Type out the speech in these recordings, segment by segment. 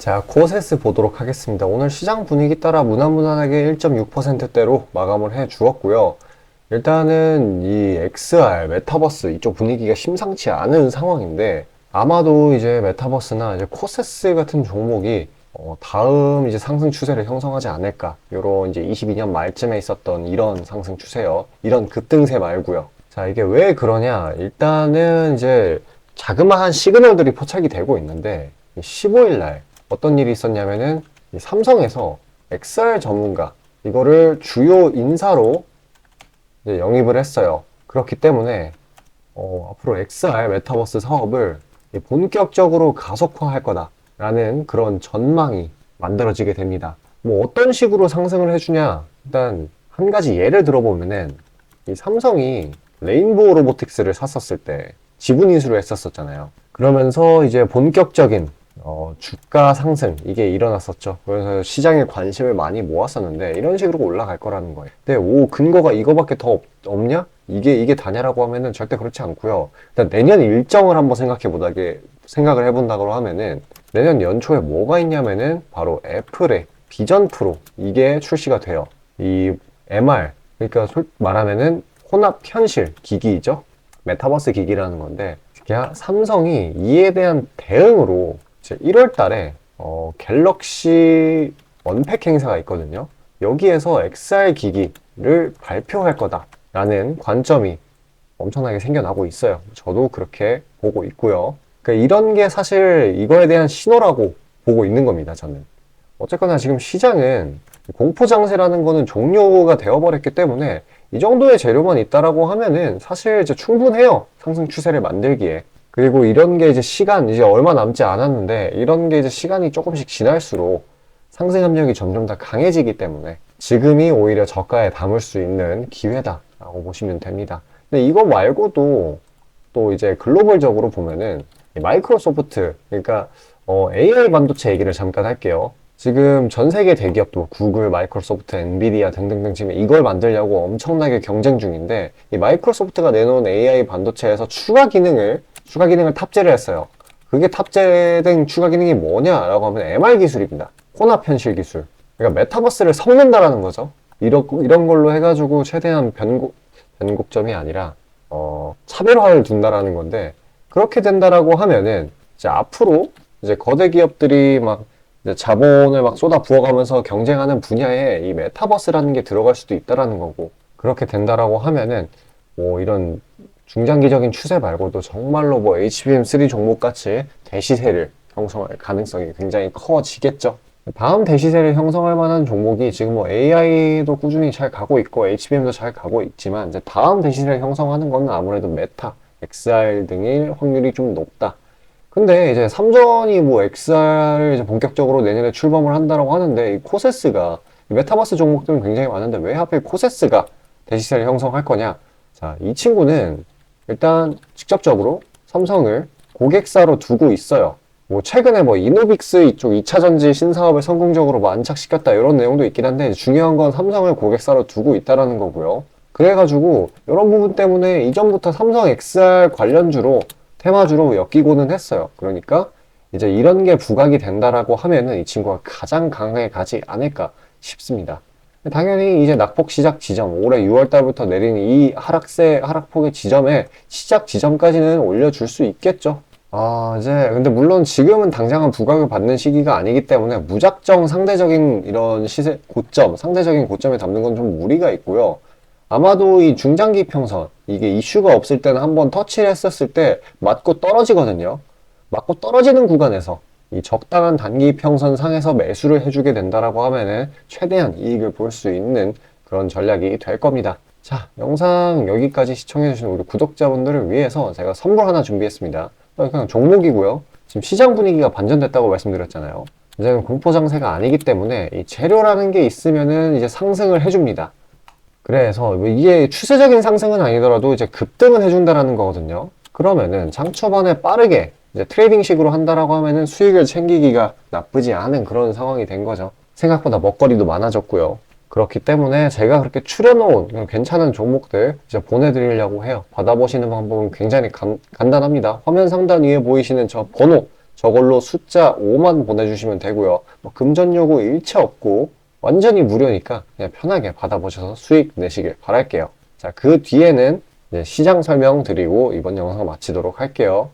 자, 코세스 보도록 하겠습니다. 오늘 시장 분위기 따라 무난무난하게 1.6%대로 마감을 해 주었고요. 일단은 이 XR, 메타버스 이쪽 분위기가 심상치 않은 상황인데 아마도 이제 메타버스나 이제 코세스 같은 종목이 다음 이제 상승 추세를 형성하지 않을까. 요런 이제 22년 말쯤에 있었던 이런 상승 추세요. 이런 급등세 말고요. 자, 이게 왜 그러냐? 일단은 이제 자그마한 시그널들이 포착이 되고 있는데 15일 날 어떤 일이 있었냐면은 이 삼성에서 XR 전문가 이거를 주요 인사로 이제 영입을 했어요. 그렇기 때문에 앞으로 XR 메타버스 사업을 본격적으로 가속화할 거다라는 그런 전망이 만들어지게 됩니다. 뭐 어떤 식으로 상승을 해주냐? 일단 한 가지 예를 들어보면은 이 삼성이 레인보우 로보틱스를 샀었을 때 지분 인수를 했었잖아요. 그러면서 이제 본격적인 주가 상승 이게 일어났었죠. 그래서 시장에 관심을 많이 모았었는데 이런 식으로 올라갈 거라는 거예요. 근데 근거가 이거밖에 더 없냐? 이게 다냐라고 하면은 절대 그렇지 않고요. 일단 내년 일정을 한번 생각을 해본다고 하면은 내년 연초에 뭐가 있냐면은 바로 애플의 비전 프로 이게 출시가 돼요. 이 MR 그러니까 말하면은 혼합 현실 기기죠. 메타버스 기기라는 건데 삼성이 이에 대한 대응으로 1월 달에 갤럭시 언팩 행사가 있거든요. 여기에서 XR 기기를 발표할 거다라는 관점이 엄청나게 생겨나고 있어요. 저도 그렇게 보고 있고요. 그러니까 이런 게 사실 이거에 대한 신호라고 보고 있는 겁니다, 저는. 어쨌거나 지금 시장은 공포장세라는 거는 종료가 되어버렸기 때문에 이 정도의 재료만 있다라고 하면은 사실 이제 충분해요. 상승 추세를 만들기에. 그리고 이런 게 이제 이제 얼마 남지 않았는데 이런 게 이제 시간이 조금씩 지날수록 상승 압력이 점점 더 강해지기 때문에 지금이 오히려 저가에 담을 수 있는 기회다라고 보시면 됩니다. 근데 이거 말고도 또 이제 글로벌적으로 보면은 마이크로소프트, 그러니까 AI 반도체 얘기를 잠깐 할게요. 지금 전 세계 대기업도 구글, 마이크로소프트, 엔비디아 등등등 지금 이걸 만들려고 엄청나게 경쟁 중인데 이 마이크로소프트가 내놓은 AI 반도체에서 추가 기능을 탑재를 했어요. 그게 탑재된 추가 기능이 뭐냐라고 하면 MR 기술입니다. 혼합 현실 기술. 그러니까 메타버스를 섞는다라는 거죠. 이런 걸로 해가지고 최대한 변곡점이 아니라 차별화를 둔다라는 건데 그렇게 된다라고 하면은 이제 앞으로 이제 거대 기업들이 막 이제 자본을 막 쏟아 부어가면서 경쟁하는 분야에 이 메타버스라는 게 들어갈 수도 있다라는 거고 그렇게 된다라고 하면은 뭐 이런 중장기적인 추세 말고도 정말로 뭐 HBM3 종목 같이 대시세를 형성할 가능성이 굉장히 커지겠죠. 다음 대시세를 형성할 만한 종목이 지금 뭐 AI도 꾸준히 잘 가고 있고 HBM도 잘 가고 있지만 이제 다음 대시세를 형성하는 건 아무래도 메타, XR 등일 확률이 좀 높다. 근데 이제 삼전이 뭐 XR을 이제 본격적으로 내년에 출범을 한다라고 하는데 이 코세스가 메타버스 종목들은 굉장히 많은데 왜 하필 코세스가 대시세를 형성할 거냐? 자, 이 친구는 일단 직접적으로 삼성을 고객사로 두고 있어요. 뭐 최근에 뭐 이노빅스 이쪽 2차 전지 신사업을 성공적으로 뭐 안착시켰다 이런 내용도 있긴 한데 중요한 건 삼성을 고객사로 두고 있다라는 거고요. 그래가지고 이런 부분 때문에 이전부터 삼성 XR 관련주로 테마주로 엮이고는 했어요. 그러니까 이제 이런 게 부각이 된다라고 하면은 이 친구가 가장 강하게 가지 않을까 싶습니다. 당연히 이제 낙폭 시작 지점, 올해 6월 달부터 내린 이 하락폭의 지점에 시작 지점까지는 올려줄 수 있겠죠. 이제 근데 물론 지금은 당장은 부각을 받는 시기가 아니기 때문에 무작정 상대적인 이런 상대적인 고점에 담는 건 좀 무리가 있고요. 아마도 이 중장기 평선, 이게 이슈가 없을 때는 한번 터치를 했었을 때 맞고 떨어지거든요. 맞고 떨어지는 구간에서 이 적당한 단기 평선 상에서 매수를 해주게 된다라고 하면은 최대한 이익을 볼 수 있는 그런 전략이 될 겁니다. 자, 영상 여기까지 시청해주신 우리 구독자분들을 위해서 제가 선물 하나 준비했습니다. 그냥 종목이고요. 지금 시장 분위기가 반전됐다고 말씀드렸잖아요. 이제는 공포장세가 아니기 때문에 이 재료라는 게 있으면은 이제 상승을 해줍니다. 그래서 이게 추세적인 상승은 아니더라도 이제 급등은 해준다라는 거거든요. 그러면은 장 초반에 빠르게 이제 트레이딩식으로 한다라고 하면은 수익을 챙기기가 나쁘지 않은 그런 상황이 된 거죠. 생각보다 먹거리도 많아졌고요. 그렇기 때문에 제가 그렇게 추려놓은 괜찮은 종목들 이제 보내드리려고 해요. 받아보시는 방법은 굉장히 간단합니다. 화면 상단 위에 보이시는 저 번호 저걸로 숫자 5만 보내주시면 되고요. 뭐 금전 요구 일체 없고 완전히 무료니까 그냥 편하게 받아보셔서 수익 내시길 바랄게요. 자, 그 뒤에는 이제 시장 설명 드리고 이번 영상 마치도록 할게요.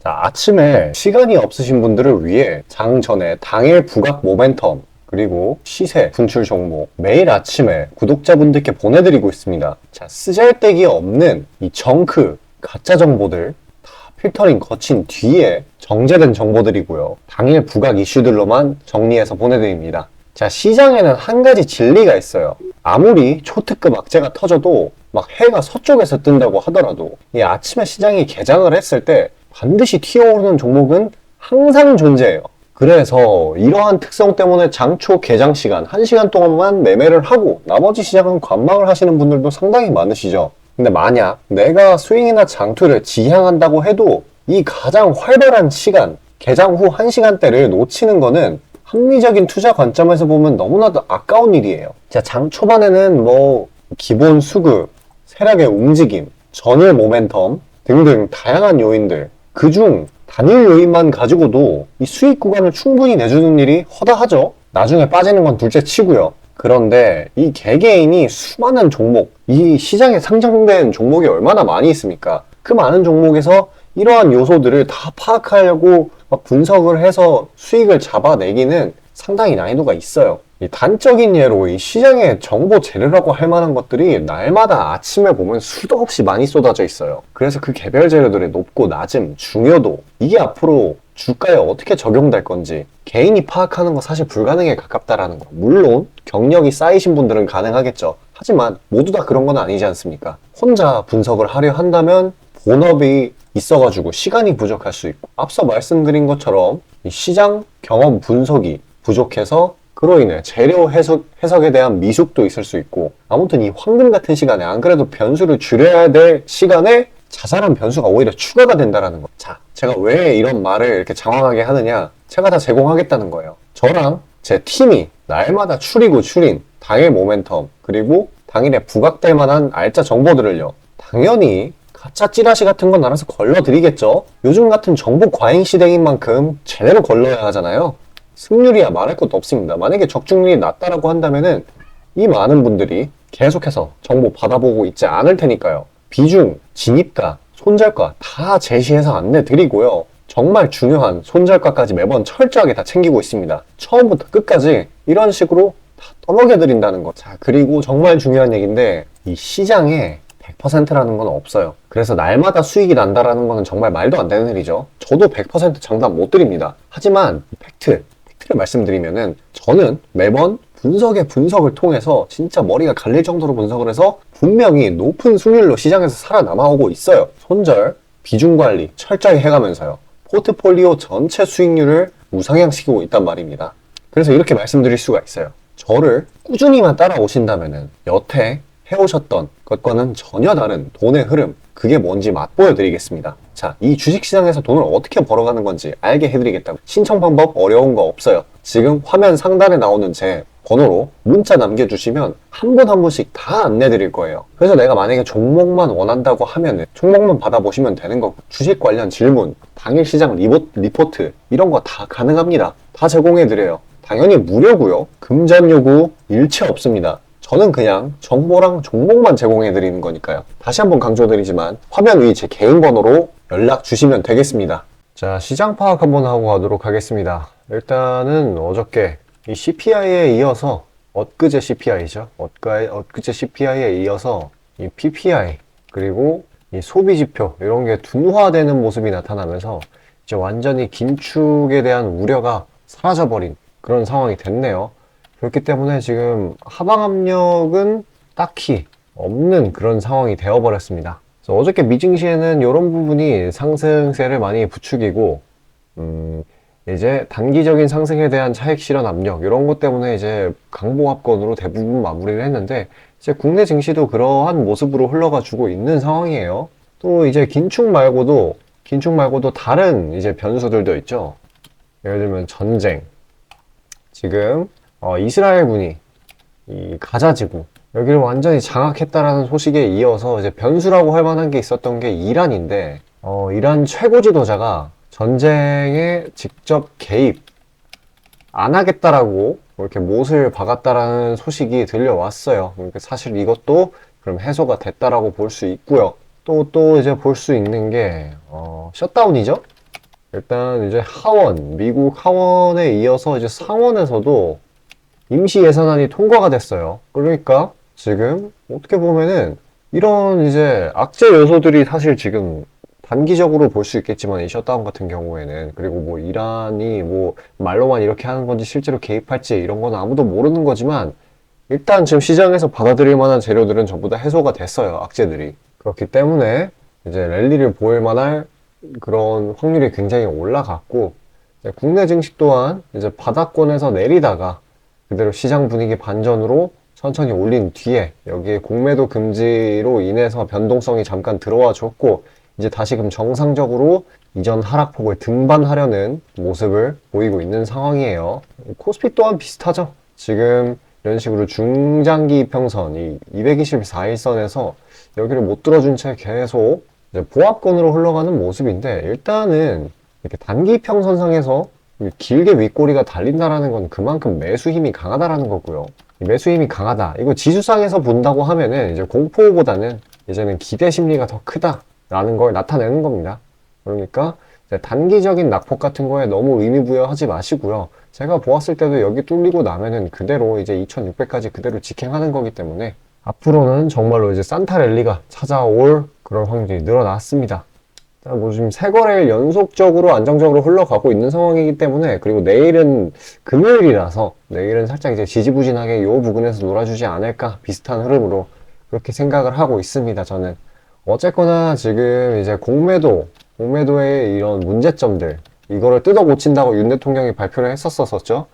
자, 아침에 시간이 없으신 분들을 위해 장 전에 당일 부각 모멘텀 그리고 시세 분출 종목 매일 아침에 구독자분들께 보내드리고 있습니다. 자, 쓰잘데기 없는 이 정크 가짜 정보들 다 필터링 거친 뒤에 정제된 정보들이고요. 당일 부각 이슈들로만 정리해서 보내드립니다. 자, 시장에는 한 가지 진리가 있어요. 아무리 초특급 악재가 터져도 막 해가 서쪽에서 뜬다고 하더라도 이 아침에 시장이 개장을 했을 때 반드시 튀어오르는 종목은 항상 존재해요. 그래서 이러한 특성 때문에 장초 개장 시간 1시간 동안만 매매를 하고 나머지 시장은 관망을 하시는 분들도 상당히 많으시죠. 근데 만약 내가 스윙이나 장투를 지향한다고 해도 이 가장 활발한 시간, 개장 후 1시간대를 놓치는 거는 합리적인 투자 관점에서 보면 너무나도 아까운 일이에요. 자, 장 초반에는 뭐 기본 수급, 세력의 움직임, 전일 모멘텀 등등 다양한 요인들, 그중 단일 요인만 가지고도 이 수익 구간을 충분히 내주는 일이 허다하죠. 나중에 빠지는 건 둘째 치고요. 그런데 이 개개인이 수많은 종목, 이 시장에 상장된 종목이 얼마나 많이 있습니까? 그 많은 종목에서 이러한 요소들을 다 파악하려고 막 분석을 해서 수익을 잡아내기는 상당히 난이도가 있어요. 이 단적인 예로 이 시장에 정보 재료라고 할 만한 것들이 날마다 아침에 보면 수도 없이 많이 쏟아져 있어요. 그래서 그 개별 재료들의 높고 낮음, 중요도 이게 앞으로 주가에 어떻게 적용될 건지 개인이 파악하는 거 사실 불가능에 가깝다라는 거. 물론 경력이 쌓이신 분들은 가능하겠죠. 하지만 모두 다 그런 건 아니지 않습니까? 혼자 분석을 하려 한다면 본업이 있어가지고 시간이 부족할 수 있고 앞서 말씀드린 것처럼 이 시장 경험 분석이 부족해서 그로 인해 재료 해석에 대한 미숙도 있을 수 있고 아무튼 이 황금 같은 시간에 안 그래도 변수를 줄여야 될 시간에 자잘한 변수가 오히려 추가가 된다는 거. 자, 제가 왜 이런 말을 이렇게 장황하게 하느냐? 제가 다 제공하겠다는 거예요. 저랑 제 팀이 날마다 추린 당일 모멘텀 그리고 당일에 부각될 만한 알짜 정보들을요. 당연히 가짜 찌라시 같은 건 알아서 걸러드리겠죠. 요즘 같은 정보 과잉 시대인 만큼 제대로 걸러야 하잖아요. 승률이야 말할 것도 없습니다. 만약에 적중률이 낮다라고 한다면은 이 많은 분들이 계속해서 정보 받아보고 있지 않을 테니까요. 비중, 진입가, 손절가 다 제시해서 안내 드리고요. 정말 중요한 손절가까지 매번 철저하게 다 챙기고 있습니다. 처음부터 끝까지 이런 식으로 다 떠먹여 드린다는 거. 자, 그리고 정말 중요한 얘기인데 이 시장에 100%라는 건 없어요. 그래서 날마다 수익이 난다라는 거는 정말 말도 안 되는 일이죠. 저도 100% 장담 못 드립니다. 하지만 팩트를 말씀드리면은 저는 매번 분석을 통해서 진짜 머리가 갈릴 정도로 분석을 해서 분명히 높은 수익률로 시장에서 살아남아오고 있어요. 손절, 비중 관리 철저히 해가면서요. 포트폴리오 전체 수익률을 우상향시키고 있단 말입니다. 그래서 이렇게 말씀드릴 수가 있어요. 저를 꾸준히만 따라오신다면은 여태 해오셨던 것과는 전혀 다른 돈의 흐름, 그게 뭔지 맛보여 드리겠습니다. 자, 이 주식시장에서 돈을 어떻게 벌어가는 건지 알게 해드리겠다고. 신청 방법 어려운 거 없어요. 지금 화면 상단에 나오는 제 번호로 문자 남겨주시면 한 분 한 분씩 다 안내드릴 거예요. 그래서 내가 만약에 종목만 원한다고 하면은 종목만 받아보시면 되는 거고 주식 관련 질문, 당일 시장 리포트 이런 거 다 가능합니다. 다 제공해드려요. 당연히 무료고요. 금전 요구 일체 없습니다. 저는 그냥 정보랑 종목만 제공해드리는 거니까요. 다시 한번 강조드리지만 화면 위 제 개인 번호로 연락 주시면 되겠습니다. 자, 시장 파악 한번 하고 가도록 하겠습니다. 일단은 어저께 이 CPI에 이어서 엊그제 CPI죠. 엊그제 CPI에 이어서 이 PPI 그리고 이 소비지표 이런 게 둔화되는 모습이 나타나면서 이제 완전히 긴축에 대한 우려가 사라져버린 그런 상황이 됐네요. 그렇기 때문에 지금 하방 압력은 딱히 없는 그런 상황이 되어버렸습니다. 그래서 어저께 미증시에는 이런 부분이 상승세를 많이 부추기고 이제 단기적인 상승에 대한 차익 실현 압력 이런 것 때문에 이제 강보합권으로 대부분 마무리를 했는데 이제 국내 증시도 그러한 모습으로 흘러가지고 있는 상황이에요. 또 이제 긴축 말고도 다른 이제 변수들도 있죠. 예를 들면 전쟁. 지금 이스라엘군이 이 가자지구 여기를 완전히 장악했다라는 소식에 이어서 이제 변수라고 할 만한 게 있었던 게 이란인데 이란 최고 지도자가 전쟁에 직접 개입 안 하겠다라고 이렇게 못을 박았다라는 소식이 들려왔어요. 그러니까 사실 이것도 그럼 해소가 됐다라고 볼 수 있고요. 또 이제 볼 수 있는 게 셧다운이죠. 일단 이제 하원, 미국 하원에 이어서 이제 상원에서도 임시 예산안이 통과가 됐어요. 그러니까 지금 어떻게 보면은 이런 이제 악재 요소들이 사실 지금 단기적으로 볼 수 있겠지만 이 셧다운 같은 경우에는, 그리고 뭐 이란이 뭐 말로만 이렇게 하는 건지 실제로 개입할지 이런 건 아무도 모르는 거지만 일단 지금 시장에서 받아들일 만한 재료들은 전부 다 해소가 됐어요. 악재들이. 그렇기 때문에 이제 랠리를 보일 만할 그런 확률이 굉장히 올라갔고, 이제 국내 증시 또한 이제 바닥권에서 내리다가 그대로 시장 분위기 반전으로 천천히 올린 뒤에 여기에 공매도 금지로 인해서 변동성이 잠깐 들어와 줬고, 이제 다시금 정상적으로 이전 하락폭을 등반하려는 모습을 보이고 있는 상황이에요. 코스피 또한 비슷하죠. 지금 이런 식으로 중장기 이평선, 이 224일선에서 여기를 못 들어준 채 계속 이제 보합권으로 흘러가는 모습인데, 일단은 이렇게 단기 이평선상에서 길게 윗꼬리가 달린다라는 건 그만큼 매수 힘이 강하다라는 거고요. 이 매수 힘이 강하다. 이거 지수상에서 본다고 하면은 이제 공포보다는 이제는 기대 심리가 더 크다라는 걸 나타내는 겁니다. 그러니까 이제 단기적인 낙폭 같은 거에 너무 의미 부여하지 마시고요. 제가 보았을 때도 여기 뚫리고 나면은 그대로 이제 2600까지 그대로 직행하는 거기 때문에 앞으로는 정말로 이제 산타 랠리가 찾아올 그런 확률이 늘어났습니다. 뭐 지금 세 거래일 연속적으로 안정적으로 흘러가고 있는 상황이기 때문에, 그리고 내일은 금요일이라서 내일은 살짝 이제 지지부진하게 요 부근에서 놀아주지 않을까, 비슷한 흐름으로 그렇게 생각을 하고 있습니다. 저는 어쨌거나 지금 이제 공매도의 이런 문제점들, 이거를 뜯어 고친다고 윤 대통령이 발표를 했었었죠.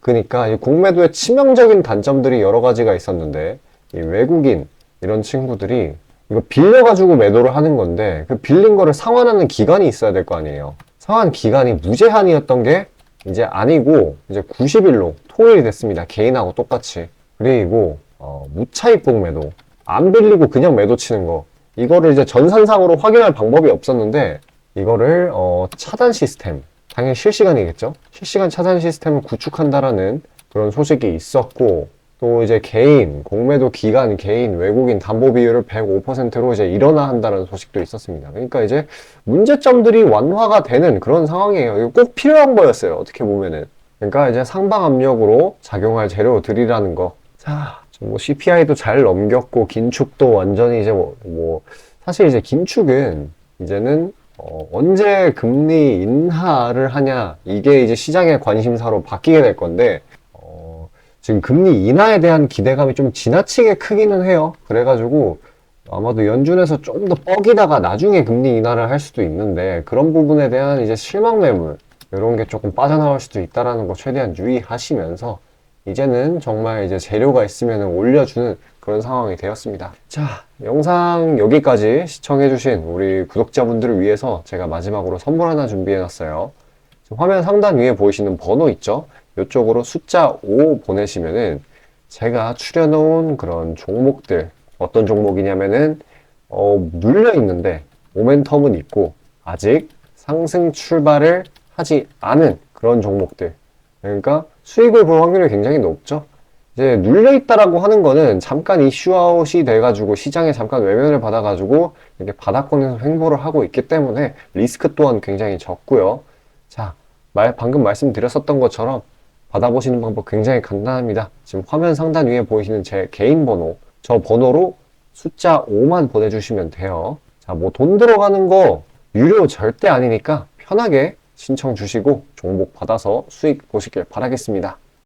그러니까 이 공매도의 치명적인 단점들이 여러 가지가 있었는데, 이 외국인 이런 친구들이 이거 빌려가지고 매도를 하는 건데, 그 빌린 거를 상환하는 기간이 있어야 될 거 아니에요. 상환 기간이 무제한이었던 게 이제 아니고 이제 90일로 통일이 됐습니다. 개인하고 똑같이. 그리고 무차익봉 매도, 안 빌리고 그냥 매도 치는 거, 이거를 이제 전산상으로 확인할 방법이 없었는데 이거를 차단 시스템, 당연히 실시간이겠죠. 실시간 차단 시스템을 구축한다라는 그런 소식이 있었고, 또 이제 개인, 공매도 기간 개인 외국인 담보 비율을 105%로 이제 일원화한다는 소식도 있었습니다. 그러니까 이제 문제점들이 완화가 되는 그런 상황이에요. 이거 꼭 필요한 거였어요. 어떻게 보면은. 그러니까 이제 상방 압력으로 작용할 재료들이라는 거. 자, 뭐 CPI도 잘 넘겼고, 긴축도 완전히 이제 사실 이제 긴축은 이제는 언제 금리 인하를 하냐, 이게 이제 시장의 관심사로 바뀌게 될 건데, 지금 금리 인하에 대한 기대감이 좀 지나치게 크기는 해요. 그래가지고 아마도 연준에서 좀 더 뻐기다가 나중에 금리 인하를 할 수도 있는데, 그런 부분에 대한 이제 실망 매물, 이런 게 조금 빠져나올 수도 있다라는 거 최대한 유의하시면서, 이제는 정말 이제 재료가 있으면 올려주는 그런 상황이 되었습니다. 자, 영상 여기까지 시청해주신 우리 구독자분들을 위해서 제가 마지막으로 선물 하나 준비해놨어요. 화면 상단 위에 보이시는 번호 있죠? 이쪽으로 숫자 5 보내시면은 제가 추려놓은 그런 종목들, 어떤 종목이냐면은 눌려 있는데 모멘텀은 있고 아직 상승 출발을 하지 않은 그런 종목들, 그러니까 수익을 볼 확률이 굉장히 높죠. 이제 눌려 있다라고 하는 거는 잠깐 이슈아웃이 돼가지고 시장에 잠깐 외면을 받아가지고 이렇게 바닥권에서 횡보를 하고 있기 때문에 리스크 또한 굉장히 적고요. 자, 방금 말씀드렸었던 것처럼 받아보시는 방법 굉장히 간단합니다. 지금 화면 상단 위에 보이시는 제 개인 번호, 저 번호로 숫자 5만 보내주시면 돼요. 자, 뭐 돈 들어가는 거 유료 절대 아니니까 편하게 신청 주시고 종목 받아서 수익 보시길 바라겠습니다.